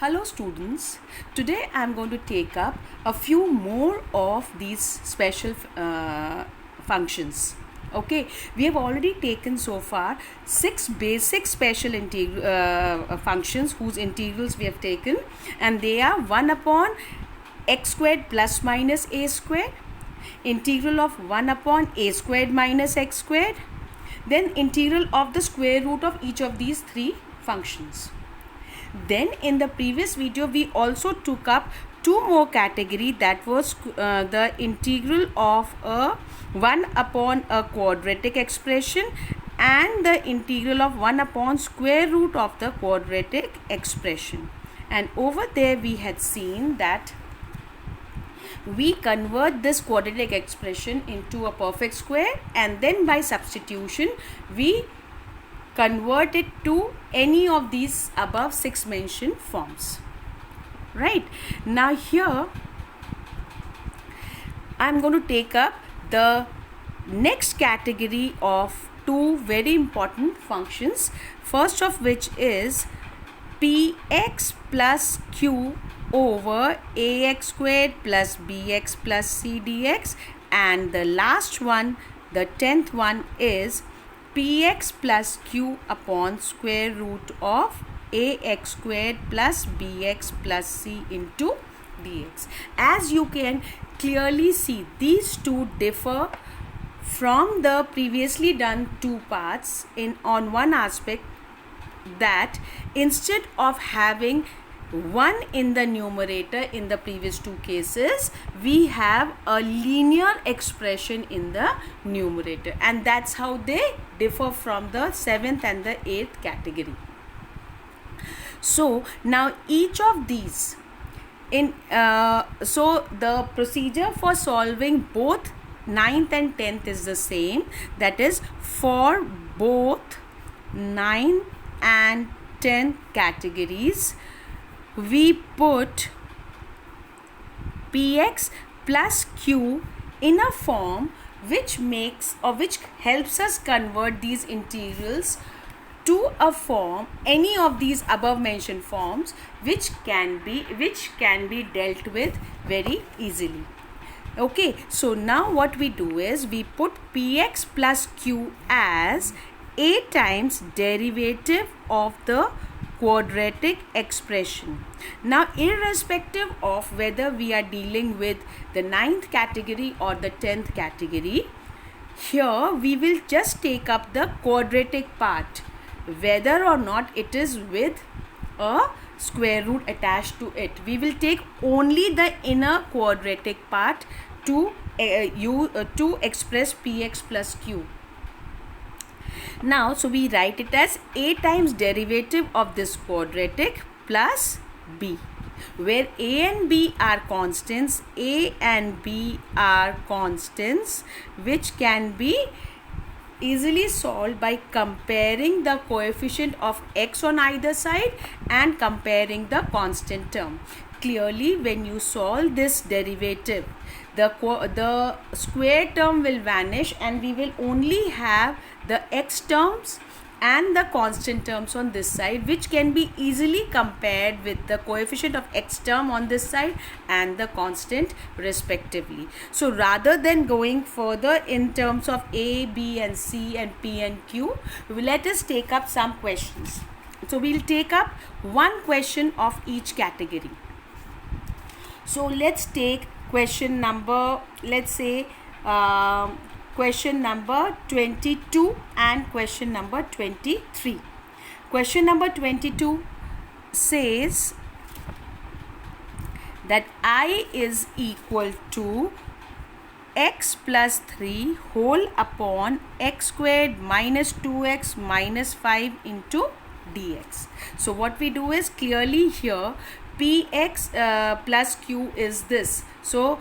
Hello students, today I am going to take up a few more of these special functions. Okay, we have already taken so far 6 basic special functions whose integrals we have taken, and they are 1 upon x squared plus minus a squared, integral of 1 upon a squared minus x squared, then integral of the square root of each of these three functions. Then in the previous video we also took up two more category, that was the integral of a 1 upon a quadratic expression and the integral of 1 upon square root of the quadratic expression. And over there we had seen that we convert this quadratic expression into a perfect square, and then by substitution we convert it to any of these above 6 mentioned forms. Right, now here I am going to take up the next category of two very important functions, first of which is px plus q over ax squared plus bx plus c dx, and the last one, the 10th one, is px plus q upon square root of ax squared plus bx plus c into dx. As you can clearly see, these two differ from the previously done two parts on one aspect, that instead of having 1 in the numerator in the previous two cases, we have a linear expression in the numerator, and that's how they differ from the 7th and the 8th category. So now each of these so the procedure for solving both 9th and 10th is the same, that is, for both 9th and 10th categories we put px plus q in a form which helps us convert these integrals to a form, any of these above mentioned forms, which can be dealt with very easily. Okay, so now what we do is we put px plus q as a times derivative of the quadratic expression. Now, irrespective of whether we are dealing with the 9th category or the 10th category, here we will just take up the quadratic part, whether or not it is with a square root attached to it. We will take only the inner quadratic part to express px plus q. Now, so we write it as a times derivative of this quadratic plus b, where a and b are constants, a and b are constants which can be easily solved by comparing the coefficient of x on either side and comparing the constant term. Clearly, when you solve this derivative, the square term will vanish and we will only have the x terms and the constant terms on this side, which can be easily compared with the coefficient of x term on this side and the constant respectively. So rather than going further in terms of a, b and c and p and q, let us take up some questions. So we will take up one question of each category. So let's take question number, let's say question number 22 and question number 23. Question number 22 says that I is equal to x plus 3 whole upon x squared minus 2x minus 5 into dx. So what we do is, clearly here px plus q is this. So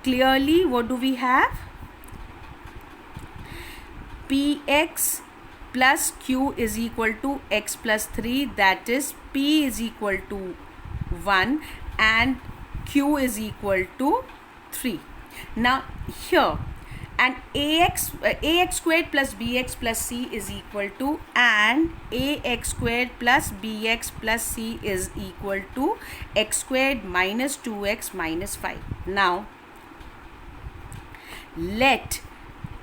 clearly what do we have? Px plus q is equal to x plus 3, that is p is equal to 1 and q is equal to 3. Now here and ax squared plus bx plus c is equal to, and ax squared plus bx plus c is equal to x squared minus 2x minus 5. Now let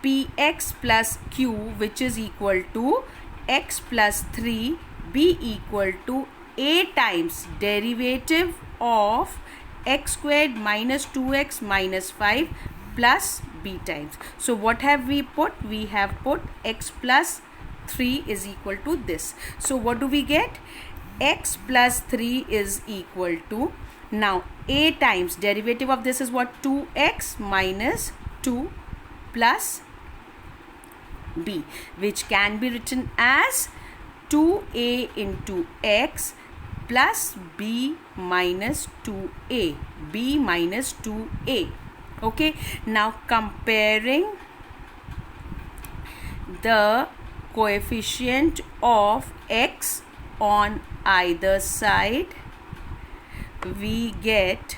px plus q, which is equal to x plus 3, be equal to a times derivative of x squared minus 2x minus 5 plus b times. So what have we put? We have put x plus 3 is equal to this. So what do we get? X plus 3 is equal to, now a times derivative of this is what? 2x minus 2 plus b, which can be written as 2a into x plus b minus 2a, b minus 2a. Okay, now comparing the coefficient of x on either side, we get,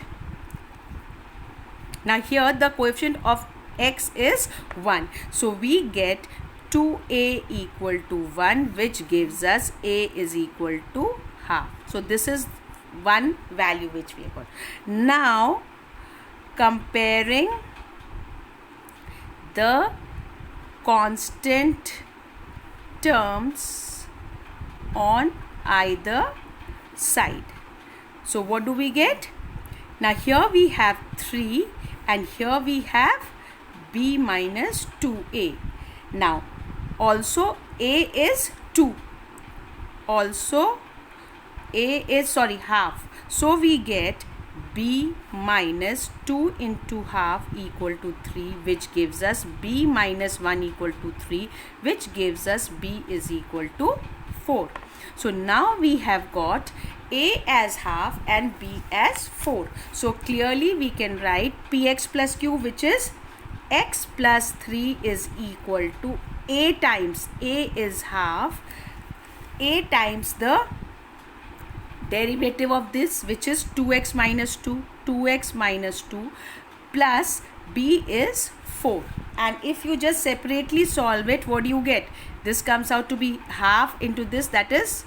now here the coefficient of x is 1, so we get 2a equal to 1, which gives us a is equal to half. So this is one value which we have got. Now comparing the constant terms on either side, so what do we get? Now here we have 3 and here we have b minus 2a. Now also a is 2, also a is half, so we get b minus 2 into half equal to 3, which gives us b minus 1 equal to 3, which gives us b is equal to 4. So now we have got a as half and b as 4. So clearly we can write px plus q, which is x plus 3 is equal to a times a is half, a times the derivative of this, which is 2x minus 2, 2x minus 2 plus b is 4. And if you just separately solve it, what do you get? This comes out to be half into this, that is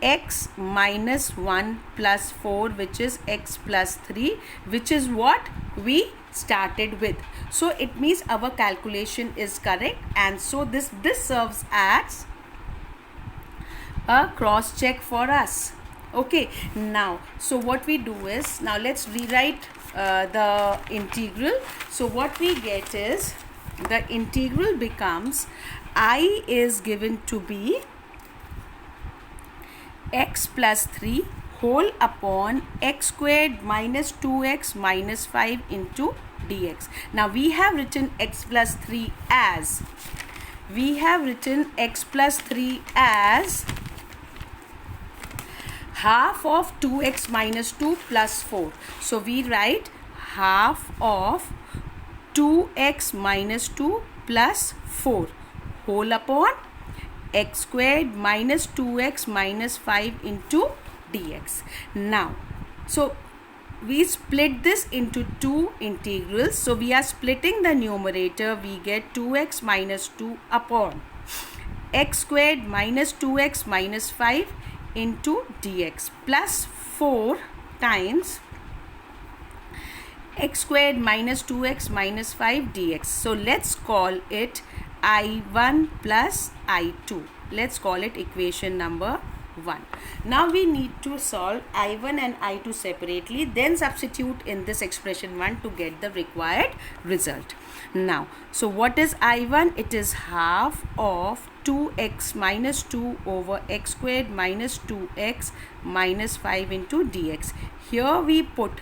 x minus 1 plus 4, which is x plus 3, which is what we started with. So it means our calculation is correct, and so this serves as a cross check for us. Okay, now so what we do is, now let's rewrite the integral. So what we get is, the integral becomes, I is given to be x plus 3 whole upon x squared minus 2x minus 5 into dx. Now we have written x plus 3 as, half of 2x minus 2 plus 4. So we write half of 2x minus 2 plus 4 whole upon x squared minus 2x minus 5 into dx. Now, so we split this into two integrals. So we are splitting the numerator. We get 2x minus 2 upon x squared minus 2x minus 5 into dx plus 4 times x squared minus 2x minus 5 dx. So let's call it I1 plus I2. Let's call it equation number 1. Now we need to solve I1 and I2 separately, then substitute in this expression 1 to get the required result. Now, so what is I1? It is half of 2x minus 2 over x squared minus 2x minus 5 into dx. Here we put,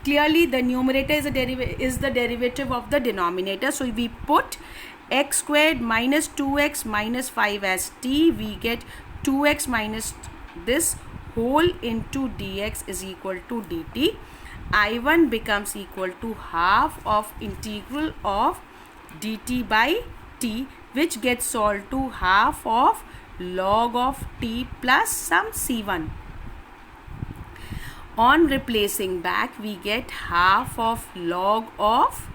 clearly the numerator is the derivative of the denominator. So we put x squared minus 2x minus 5 as t. We get 2x minus this whole into dx is equal to dt. I1 becomes equal to half of integral of dt by t, which gets solved to half of log of t plus some c1. On replacing back, we get half of log of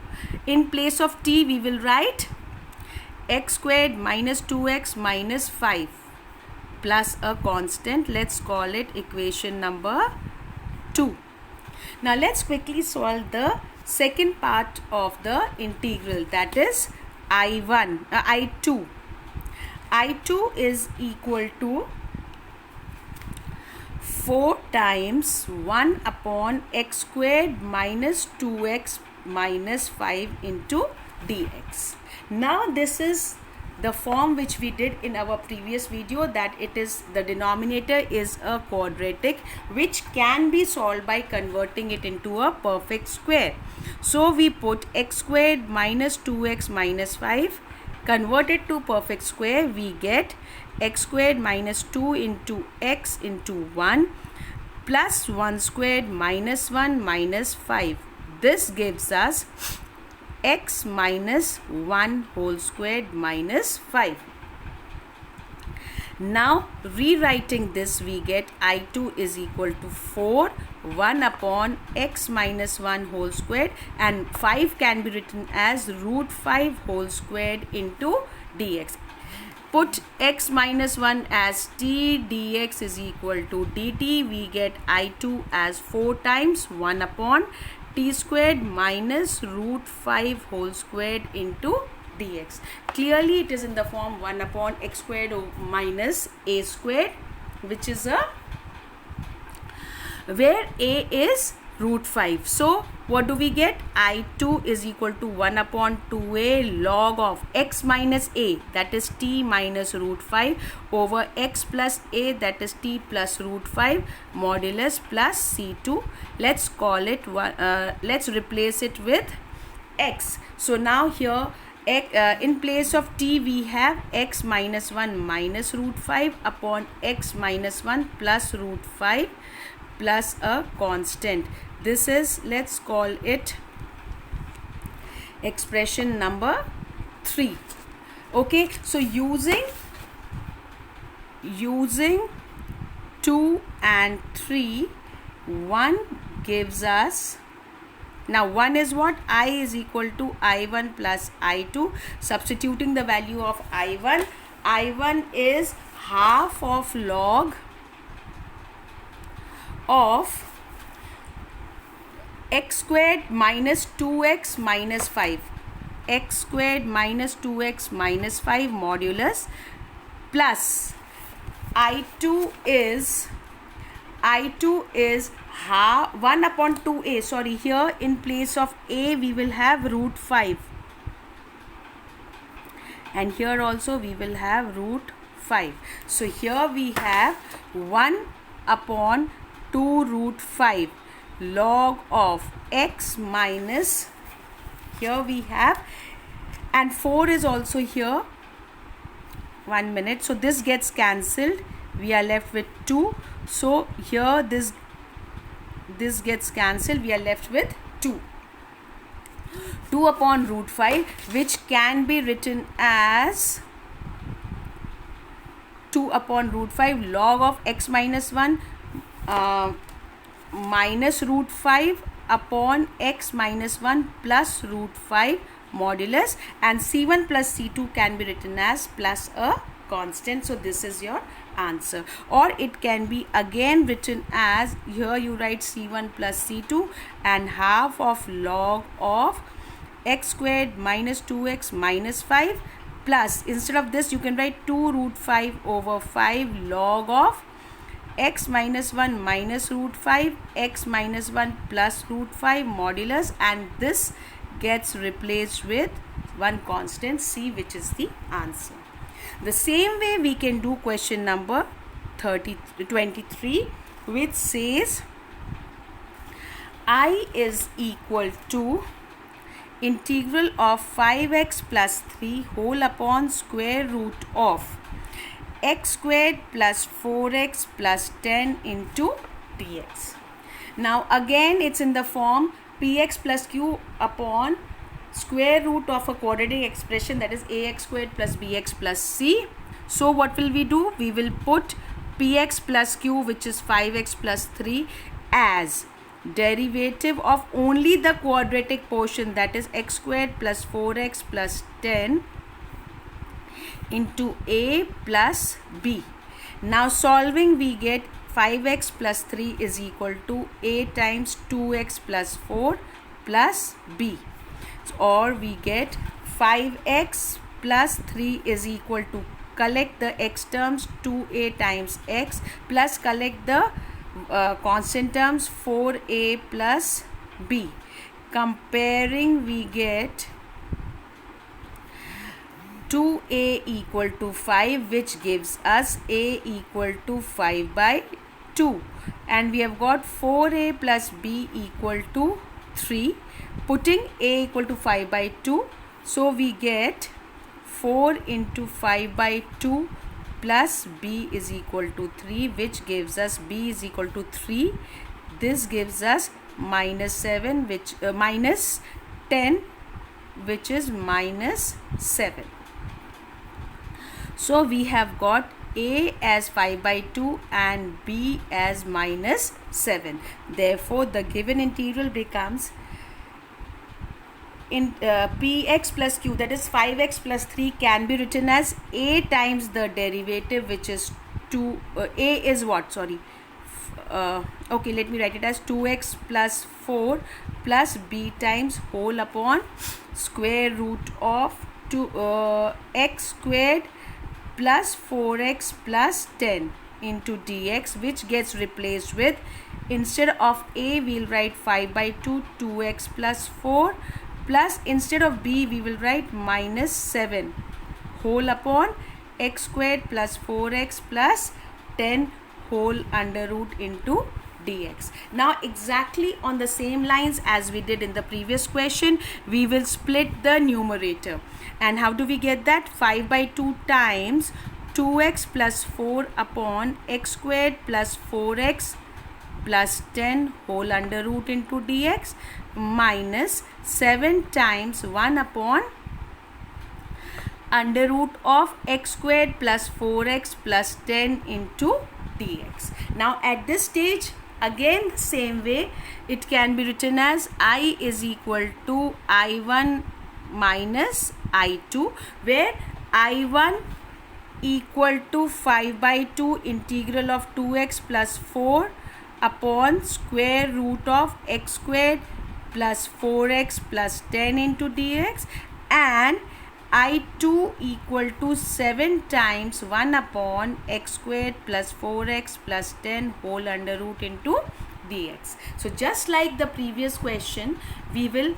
in place of t we will write x squared minus 2x minus 5 plus a constant. Let's call it equation number 2. Now let's quickly solve the second part of the integral, that is I2. I2 is equal to 4 times 1 upon x squared minus 2x minus 5 into dx. Now this is the form which we did in our previous video, that it is the denominator is a quadratic which can be solved by converting it into a perfect square. So we put x squared minus 2x minus 5, convert it to perfect square, we get x squared minus 2 into x into 1 plus 1 squared minus 1 minus 5. This gives us x minus 1 whole squared minus 5. Now rewriting this, we get I2 is equal to 4 1 upon x minus 1 whole squared, and 5 can be written as root 5 whole squared into dx. Put x minus 1 as t, dx is equal to dt. We get I2 as 4 times 1 upon t squared minus root 5 whole squared into dx. Clearly it is in the form 1 upon x squared minus a squared, which is where a is root 5. So what do we get? I2 is equal to 1 upon 2a log of x minus a, that is t minus root 5, over x plus a, that is t plus root 5, modulus plus c2. Let's call it let's replace it with x. So now here in place of t we have x minus 1 minus root 5 upon x minus 1 plus root 5 plus a constant. This is, let's call it expression number 3. Okay, so using 2 and 3, 1 gives us, now 1 is what? I is equal to I1 plus I2. Substituting the value of I1, I1 is half of log of x squared minus 2x minus 5, x squared minus 2x minus 5 modulus, plus I2 is half 1 upon 2a. Sorry, here in place of a we will have root 5, and here also we will have root 5. So here we have 1 upon 2 root 5 log of x minus, here we have, and 4 is also here. 1 minute. So this gets cancelled, we are left with 2. So here this gets cancelled, we are left with 2. 2 upon root 5, which can be written as 2 upon root 5 log of x minus 1 minus root 5 upon x minus 1 plus root 5 modulus, and c1 plus c2 can be written as plus a constant. So this is your answer. Or it can be again written as, here you write c1 plus c2 and half of log of x squared minus 2x minus 5, plus instead of this you can write 2 root 5 over 5 log of x minus 1 minus root 5 x minus 1 plus root 5 modulus, and this gets replaced with one constant c, which is the answer. The same way we can do question number 23, which says I is equal to integral of 5x plus 3 whole upon square root of x squared plus 4x plus 10 into dx. Now again it's in the form px plus q upon square root of a quadratic expression, that is ax squared plus bx plus c. So what will we do? We will put px plus q, which is 5x plus 3, as derivative of only the quadratic portion, that is x squared plus 4x plus 10 into a plus b. Now solving, we get 5x plus 3 is equal to a times 2x plus 4 plus b, or we get 5x plus 3 is equal to, collect the x terms, 2a times x, plus collect the constant terms, 4a plus b. Comparing, we get 2a equal to 5, which gives us a equal to 5 by 2, and we have got 4a plus b equal to 3. Putting a equal to 5 by 2, so we get 4 into 5 by 2 plus b is equal to 3, which gives us b is equal to 3. This gives us minus 7, which minus 10, which is minus 7. So we have got a as 5 by 2 and b as minus 7. Therefore, the given integral becomes in px plus q, that is 5x plus 3, can be written as a times the derivative, which is 2. A is what? Sorry. Okay, let me write it as 2x plus 4 plus b times whole upon square root of 2x squared plus 4x plus 10 into dx, which gets replaced with, instead of a we'll write 5 by 2 2x plus 4, plus instead of b we will write minus 7 whole upon x squared plus 4x plus 10 whole under root into dx. Now exactly on the same lines as we did in the previous question, we will split the numerator. And how do we get that? 5 by 2 times 2x plus 4 upon x squared plus 4x plus 10 whole under root into dx, minus 7 times 1 upon under root of x squared plus 4x plus 10 into dx. Now at this stage, again the same way, it can be written as I is equal to I1 minus I2, where I1 equal to 5 by 2 integral of 2x plus 4 upon square root of x squared plus 4x plus 10 into dx, and I2 equal to 7 times 1 upon x squared plus 4x plus 10 whole under root into dx. So just like the previous question, we will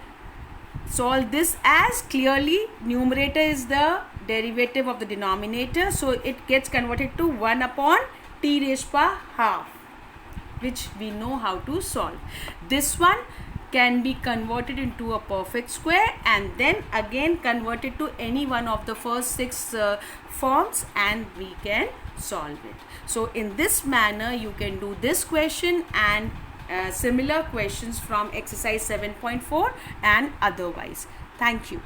solve this as clearly numerator is the derivative of the denominator, so it gets converted to 1 upon t raised to power half, which we know how to solve. This one can be converted into a perfect square and then again converted to any one of the first 6 forms, and we can solve it. So in this manner you can do this question and similar questions from exercise 7.4 and otherwise. Thank you.